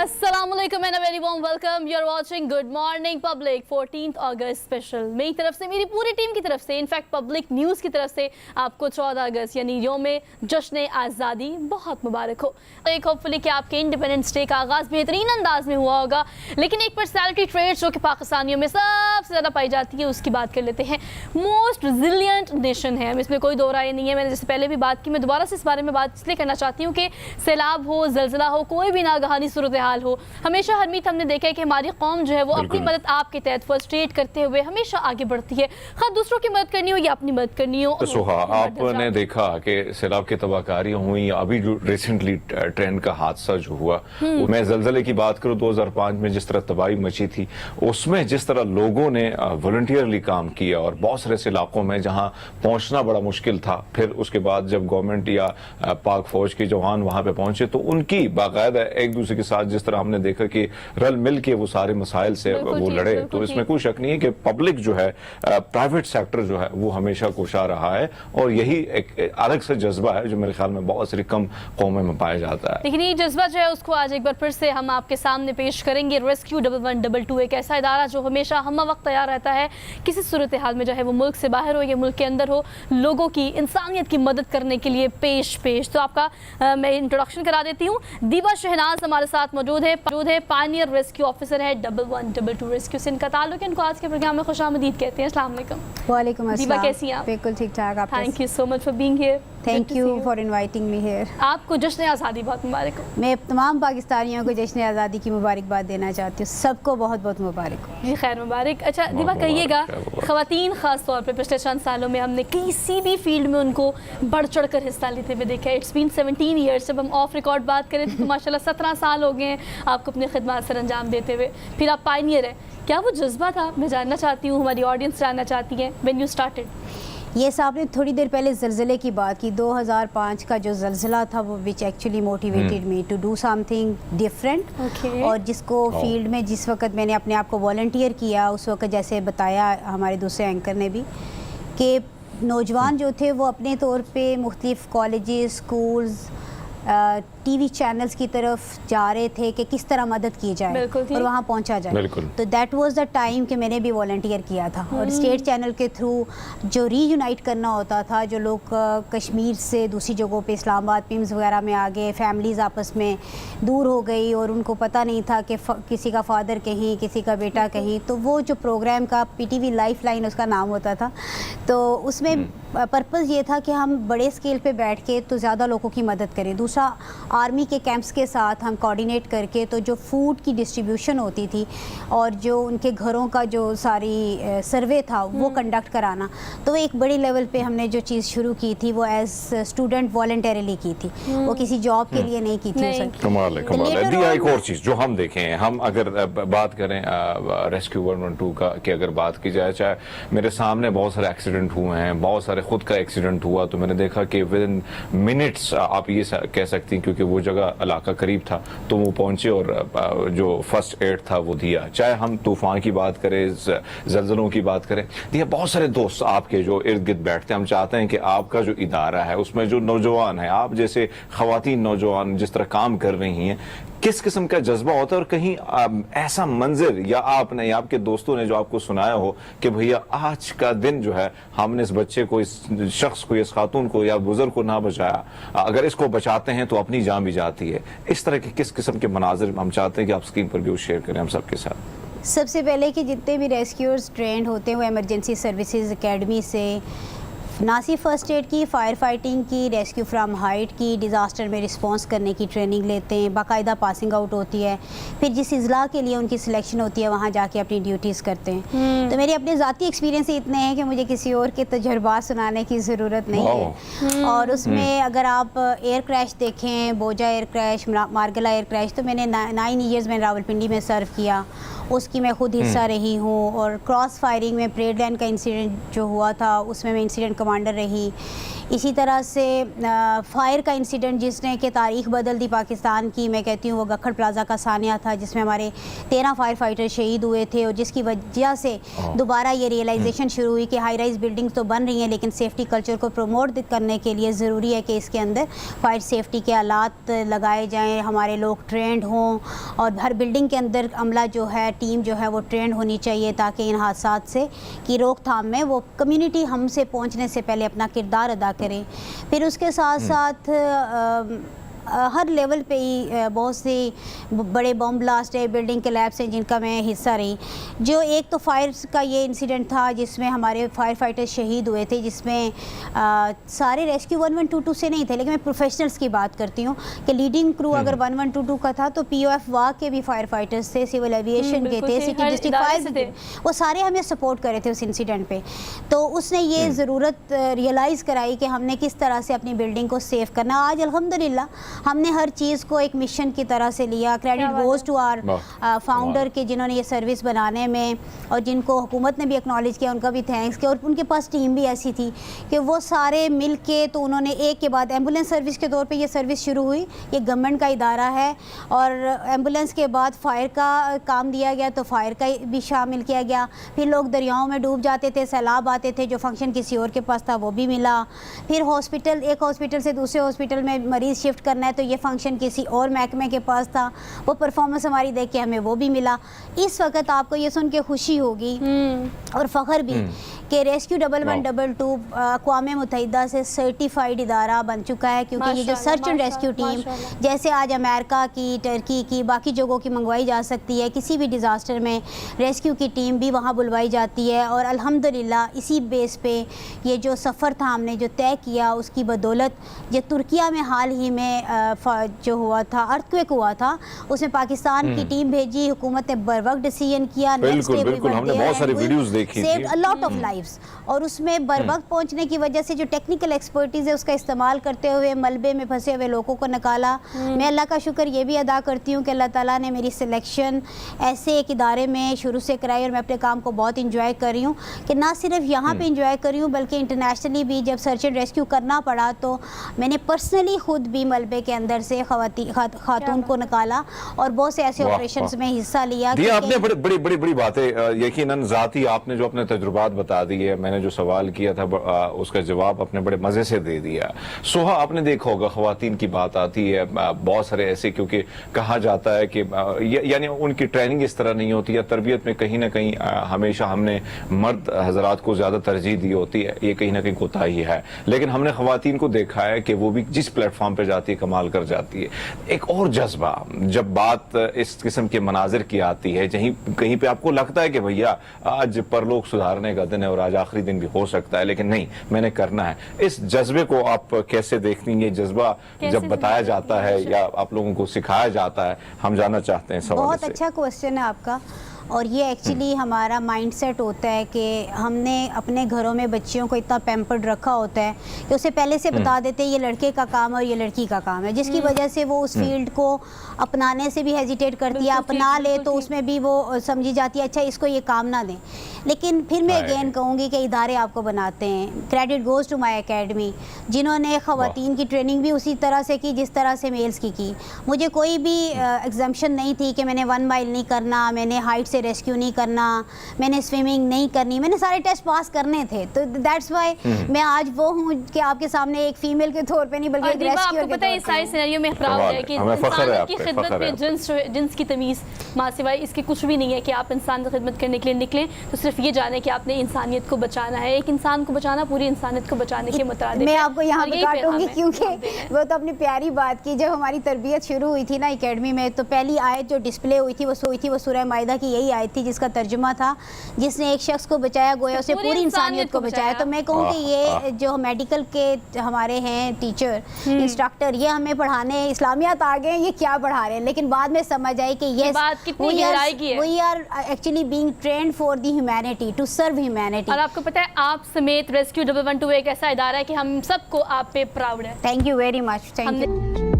अस्सलामुअलैकुम and a very warm welcome. You are watching good morning public 14 अगस्त special. मेरी तरफ से, मेरी पूरी टीम की तरफ से, इनफैक्ट पब्लिक न्यूज़ की तरफ से आपको 14 अगस्त यानी योम जश्न आज़ादी बहुत मुबारक हो। एक होपफुली कि आपके इंडिपेंडेंस डे का आगाज़ बेहतरीन अंदाज में हुआ होगा। लेकिन एक पर्सनैलिटी ट्रेट जो कि पाकिस्तानियों में सबसे ज़्यादा पाई जाती है उसकी बात कर लेते हैं। मोस्ट रिजिलियंट नेशन है, इसमें कोई दो राय नहीं है। मैंने जैसे पहले भी बात की, मैं दोबारा से इस बारे में बात इसलिए करना चाहती हूँ कि सैलाब हो, ज़लज़ला हो, कोई भी नागहानी सूरत हाल हो, हमेशा हरमीत हमने देखा है कि हमारी कौम जो है वो अपनी मदद आपके तहत फर्स्ट एड करते हुए हमेशा आगे बढ़ती है। खैर दूसरों की मदद करनी हो या अपनी मदद करनी हो। तो सुहा, आपने देखा कि सैलाब की तबाहकारियां हुई, अभी जो रिसेंटली ट्रेन का हादसा जो हुआ, मैं ज़लज़ले की बात करूं 2005 में जिस तरह तबाही मची थी, उसमें जिस तरह लोगों ने वॉलंटियरली काम किया और बहुत सारे ऐसे इलाकों में जहां पहुंचना बड़ा मुश्किल था, फिर उसके बाद जब गवर्नमेंट या पाक फौज के जवान वहां पे पहुंचे तो उनकी बाकायदा एक दूसरे के साथ जिस तरह हमने देखा कि रल मिल के वो सारे मसाइल से वो लड़े। तो इसमें कोई शक नहीं है कि पब्लिक जो है, प्राइवेट सेक्टर जो है वो हमेशा कोशा रहा है और यही एक अलग से जज्बा है जो मेरे ख्याल में बहुत सारी कम कौमों में पाया जाता है। लेकिन ये जज्बा जो है उसको आज एक बार फिर से हम आपके सामने पेश करेंगे। रेस्क्यू 1122 एक ऐसा इदारा जो हमेशा हम वक्त तैयार रहता है किसी सूरत हाल में, चाहे वो मुल्क से बाहर हो या मुल्क के अंदर हो, लोगों की इंसानियत की मदद करने के लिए पेश। तो आपका मैं इंट्रोडक्शन करा देती हूँ। दीबा शहनाज हमारे साथ मौजूद है, पायनियर रेस्क्यू ऑफिसर है 1122 रेस्क्यू से इनका ताल्लुक है। इनको आज के प्रोग्राम में खुशामदीद कहते हैं। अस्सलाम वालेकुम। वालेकुम अस्सलाम। दीबा कैसी हैं आप? बिल्कुल ठीक ठाक। आप? Thank you so much for being here. Thank you for inviting me here. आपको जश्न आज़ादी बहुत मुबारक हो। मैं तमाम पाकिस्तानियों को जश्न आज़ादी की मुबारकबाद देना चाहती हूँ। सबको बहुत बहुत मुबारक हो। जी खैर मुबारक। अच्छा दीबा कहिएगा, ख़वातीन ख़ास तौर पे पिछले चंद सालों में हमने किसी भी फील्ड में उनको बढ़ चढ़ कर हिस्सा लेते हुए देखा है। It's been 17 years. जब हम ऑफ रिकॉर्ड बात करें तो माशाल्लाह 17 साल हो गए हैं आपको अपनी खिदमत सर अंजाम देते हुए। फिर आप पायनियर है, क्या वो जज्बा था? मैं जानना चाहती हूँ, हमारी ऑडियंस जानना चाहती है, व्हेन यू स्टार्टेड। यस, आपने थोड़ी देर पहले ज़लज़ले की बात की। 2005 का जो ज़लज़ला था वो which actually motivated me to do something different. और जिसको फील्ड में जिस वक्त मैंने अपने आप को वॉलंटियर किया, उस वक्त जैसे बताया हमारे दूसरे एंकर ने भी कि नौजवान जो थे वो अपने तौर पे मुख्तलिफ़ कॉलेजेस, स्कूल्स, टीवी चैनल्स की तरफ जा रहे थे कि किस तरह मदद की जाए और वहाँ पहुँचा जाए। तो दैट वाज द टाइम कि मैंने भी वॉलंटियर किया था। और स्टेट चैनल के थ्रू जो रीयूनाइट करना होता था, जो लोग कश्मीर से दूसरी जगहों पे इस्लामाबाद, पिम्स वगैरह में आ गए, फैमिलीज़ आपस में दूर हो गई और उनको पता नहीं था कि किसी का फादर कहीं, किसी का बेटा कहीं, तो वो जो प्रोग्राम का PTV लाइफ लाइन उसका नाम होता था, तो उसमें पर्पज़ ये था कि हम बड़े स्केल पे बैठ के तो ज़्यादा लोगों की मदद करें। दूसरा, आर्मी के कैंप्स के साथ हम कोऑर्डिनेट करके तो जो फूड की डिस्ट्रीब्यूशन होती थी और जो उनके घरों का जो सारी सर्वे था वो कंडक्ट कराना, तो एक बड़ी लेवल पे हमने जो चीज़ शुरू की थी वो एज स्टूडेंट वॉलंटरीली की थी, वो किसी जॉब के लिए नहीं की थी। कमाल है, कमाल है। दिया एक और चीज़ जो हम देखें, हम अगर बात करें रेस्क्यू 112 का की अगर बात की जाए, चाहे मेरे सामने बहुत सारे एक्सीडेंट हुए हैं, बहुत सारे खुद का एक्सीडेंट हुआ, तो मैंने देखा कि विद इन मिनट्स आप ये कह सकती हैं, क्योंकि वो जगह इलाका करीब था तो वो पहुंचे और जो फर्स्ट एड था वो दिया। चाहे हम तूफान की बात करें, ज़लज़लों की बात करें, दिया बहुत सारे दोस्त आपके जो इर्द गिर्द बैठते हैं। हम चाहते हैं कि आपका जो इदारा है उसमें जो नौजवान है, आप जैसे ख़वातीन नौजवान जिस तरह काम कर रही हैं, किस किस्म का जज्बा होता है और कहीं ऐसा मंजर या आपने या आपके दोस्तों ने जो आपको सुनाया हो कि भैया आज का दिन जो है हमने इस बच्चे को, इस शख्स को, इस खातून को या बुजुर्ग को ना बचाया, अगर इसको बचाते हैं तो अपनी जान भी जाती है। इस तरह के किस किस्म के मनाजिर हम चाहते हैं कि आप स्क्रीन पर भी शेयर करें हम सबके साथ। सबसे पहले कि जितने भी रेस्क्यूअर्स ट्रेंड होते हैं वो एमरजेंसी सर्विसेज एकेडमी से ना सिर्फ फर्स्ट एड की, फायर फाइटिंग की, रेस्क्यू फ्रॉम हाइट की, डिज़ास्टर में रिस्पांस करने की ट्रेनिंग लेते हैं, बाकायदा पासिंग आउट होती है, फिर जिस इज़ला के लिए उनकी सिलेक्शन होती है वहाँ जाके अपनी ड्यूटीज़ करते हैं। तो मेरे अपने ज़ाती एक्सपीरियंस इतने हैं कि मुझे किसी और के तजुर्बात सुनाने की ज़रूरत नहीं है। और उसमें अगर आप एयर क्रैश देखें, बोजा air crash, Margalla air crash, तो मैंने 9 ईयर्स में रावलपिंडी में सर्व किया, उसकी मैं खुद हिस्सा रही हूँ। और क्रॉस फायरिंग में परेड लाइन का इंसिडेंट जो हुआ था उसमें मैं इंसिडेंट कमांडर रही। इसी तरह से फायर का इंसिडेंट जिसने कि तारीख बदल दी पाकिस्तान की, मैं कहती हूँ वो गखड़ प्लाजा का सानिया था जिसमें हमारे 13 फायर फाइटर शहीद हुए थे, और जिसकी वजह से दोबारा ये रियलाइजेशन शुरू हुई कि हाई राइज बिल्डिंग्स तो बन रही हैं लेकिन सेफ्टी कल्चर को प्रमोट करने के लिए ज़रूरी है कि इसके अंदर फायर सेफ्टी के आलात लगाए जाएँ, हमारे लोग ट्रेंड हों, और हर बिल्डिंग के अंदर अमला जो है, टीम जो है वो ट्रेंड होनी चाहिए ताकि इन हादसात से की रोकथाम में वो कम्युनिटी हमसे पहुंचने से पहले अपना किरदार अदा करे। फिर उसके साथ साथ हर लेवल पे ही बहुत से बड़े बम ब्लास्ट है, बिल्डिंग कोलैप्स हैं जिनका मैं हिस्सा रही। जो एक तो फायर का ये इंसिडेंट था जिसमें हमारे फायर फाइटर शहीद हुए थे, जिसमें सारे रेस्क्यू 1122 से नहीं थे, लेकिन मैं प्रोफेशनल्स की बात करती हूँ कि लीडिंग क्रू अगर 1122 का था तो POF वाक के भी फायर फाइटर्स थे, सिविल एविएशन के थे, सिटी डिस्ट्रिक्ट फायर थे, वो सारे हमें सपोर्ट करे थे उस इंसिडेंट पे। तो उसने ये ज़रूरत रियलाइज़ कराई कि हमने किस तरह से अपनी बिल्डिंग को सेव करना। आज अल्हम्दुलिल्लाह हमने हर चीज़ को एक मिशन की तरह से लिया। Credit goes to our founder के जिन्होंने ये सर्विस बनाने में, और जिनको हुकूमत ने भी एक्नॉलेज किया, उनका भी थैंक्स किया। और उनके पास टीम भी ऐसी थी कि वो सारे मिल के, तो उन्होंने एक के बाद एम्बुलेंस सर्विस के तौर पे ये सर्विस शुरू हुई। ये गवर्नमेंट का इदारा है, और एम्बुलेंस के बाद फायर का काम दिया गया तो फायर का भी शामिल किया गया। फिर लोग दरियाओं में डूब जाते थे, सैलाब आते थे, जो फंक्शन किसी और के पास था वो भी मिला। फिर हॉस्पिटल, एक हॉस्पिटल से दूसरे हॉस्पिटल में मरीज़ शिफ्ट करना है तो ये फंक्शन किसी और महकमे के पास था, वो परफॉर्मेंस हमारी देख के हमें वो भी मिला। इस वक्त आपको ये सुन के खुशी होगी और फ़ख्र भी कि रेस्क्यू 1112 अक़वाम मुत्तहिदा से सर्टिफाइड इदारा बन चुका है, क्योंकि ये जो सर्च एंड रेस्क्यू टीम जैसे आज अमेरिका की, टर्की की, बाकी जगहों की मंगवाई जा सकती है, किसी भी डिज़ास्टर में रेस्क्यू की टीम भी वहाँ बुलवाई जाती है। और अल्हम्दुलिल्लाह इसी बेस पे ये जो सफ़र था हमने जो तय किया, उसकी बदौलत जो तुर्किया में हाल ही में जो हुआ था, अर्थक्वेक हुआ था, उसमें पाकिस्तान की टीम भेजी, हुकूमत ने बर वक्त डिसीजन किया, बिल्कुल हमने बहुत सारी वीडियोस देखी थी, अ लॉट ऑफ लाइव्स, और उसमें बर वक्त पहुंचने की वजह से जो टेक्निकल एक्सपर्टीज़ है उसका इस्तेमाल करते हुए मलबे में फंसे हुए लोगों को निकाला। मैं अल्लाह का शुक्र ये भी अदा करती हूँ कि अल्लाह ताला ने मेरी सिलेक्शन ऐसे एक इदारे में शुरू से कराई, और मैं अपने काम को बहुत इंजॉय कर रही हूँ कि ना सिर्फ यहाँ पे इंजॉय कर रही हूँ बल्कि इंटरनेशनली भी जब सर्च एंड रेस्क्यू करना पड़ा तो मैंने पर्सनली खुद भी मलबे के अंदर से खातून को निकाला और बहुत से ऐसे ऑपरेशंस में हिस्सा लिया। आपने बड़ी बातें यकीनन ज़ाती आपने जो अपने तजुर्बात बता दिए, मैंने जो सवाल किया था उसका जवाब आपने बड़े मज़े से दे दिया। सोहा, आपने देखा होगा ख़वातीन की बात आती है बहुत सारे ऐसे, क्योंकि कहा जाता है कि यानी उनकी ट्रेनिंग इस तरह नहीं होती है, तरबियत में कहीं ना कहीं हमेशा हमने मर्द हजरात को ज़्यादा तरजीह दी होती है, ये कहीं ना कहीं कोताही है। लेकिन हमने ख़वातीन को देखा है कि वो भी जिस प्लेटफॉर्म पर जाती है कमाल कर जाती है। एक और जज्बा जब बात इस किस्म के मनाजिर की आती है, कहीं पे आपको लगता है कि भैया आज परलोक सुधारने का दिन है और आज आखिरी दिन भी हो सकता है, लेकिन नहीं, मैंने करना है। इस जज्बे को आप कैसे देखती हैं? ये जज्बा जब बताया जाता है या आप लोगों को सिखाया जाता है, हम जानना चाहते हैं इस हवाले से। बहुत अच्छा क्वेश्चन है आपका, और ये एक्चुअली हमारा माइंडसेट होता है कि हमने अपने घरों में बच्चियों को इतना पैम्पर्ड रखा होता है कि उसे पहले से बता देते हैं ये लड़के का काम और ये लड़की का काम है, जिसकी वजह से वो उस फील्ड को अपनाने से भी हेजिटेट करती है, अपना ले तो उसमें भी वो समझी जाती है अच्छा इसको ये काम ना दें। लेकिन फिर मैं अगेन कहूँगी कि इदारे आपको बनाते हैं। Credit goes to my academy, जिन्होंने ख़वातीन की ट्रेनिंग भी उसी तरह से की जिस तरह से मेल्स की। मुझे कोई भी एग्जाम्पशन नहीं थी कि मैंने 1 माइल नहीं करना, मैंने हाइट से रेस्क्यू नहीं करना, मैंने स्विमिंग नहीं करनी, मैंने सारे टेस्ट पास करने थे। तो दैट्स वाई मैं आज वो हूँ कि आपके सामने एक फीमेल के तौर पे नहीं बल्कि एक रेस्क्यूअर के तौर पे। पता है इस सारे सिनेरियो में प्राउड है कि इंसान की खिदमत में जिन्स की तमीज़ माँ सिवाय इसके कुछ भी नहीं है कि आप इंसान की खिदमत करने के लिए निकलें तो सिर्फ ये जाने कि आपने इंसानियत को बचाना है। एक इंसान को बचाना पूरी इंसानियत को बचाने के मुताबिक। मैं आपको यहाँ पे काटूंगी क्योंकि वो तो अपनी प्यारी बात की। जब हमारी तरबियत शुरू हुई थी ना एकेडमी में, तो पहली आयत जो डिस्प्ले हुई थी वो सूरह माइदा की यही आयत थी जिसका तर्जुमा था जिसने एक शख्स को बचाया गोया उसे पूरी इंसानियत को बचाया। तो मैं कहूँ कि ये जो मेडिकल के हमारे हैं टीचर इंस्ट्रक्टर, ये हमें पढ़ाने इस्लामियात आ गए, ये क्या पढ़ा रहे हैं। लेकिन बाद में समझ आई कि ये we are actually being trained for the humanity, to serve humanity. और आपको पता है आप समेत रेस्क्यू 1112 एक ऐसा इदारा है कि हम सबको आप पे प्राउड है। Thank you very much. Thank you.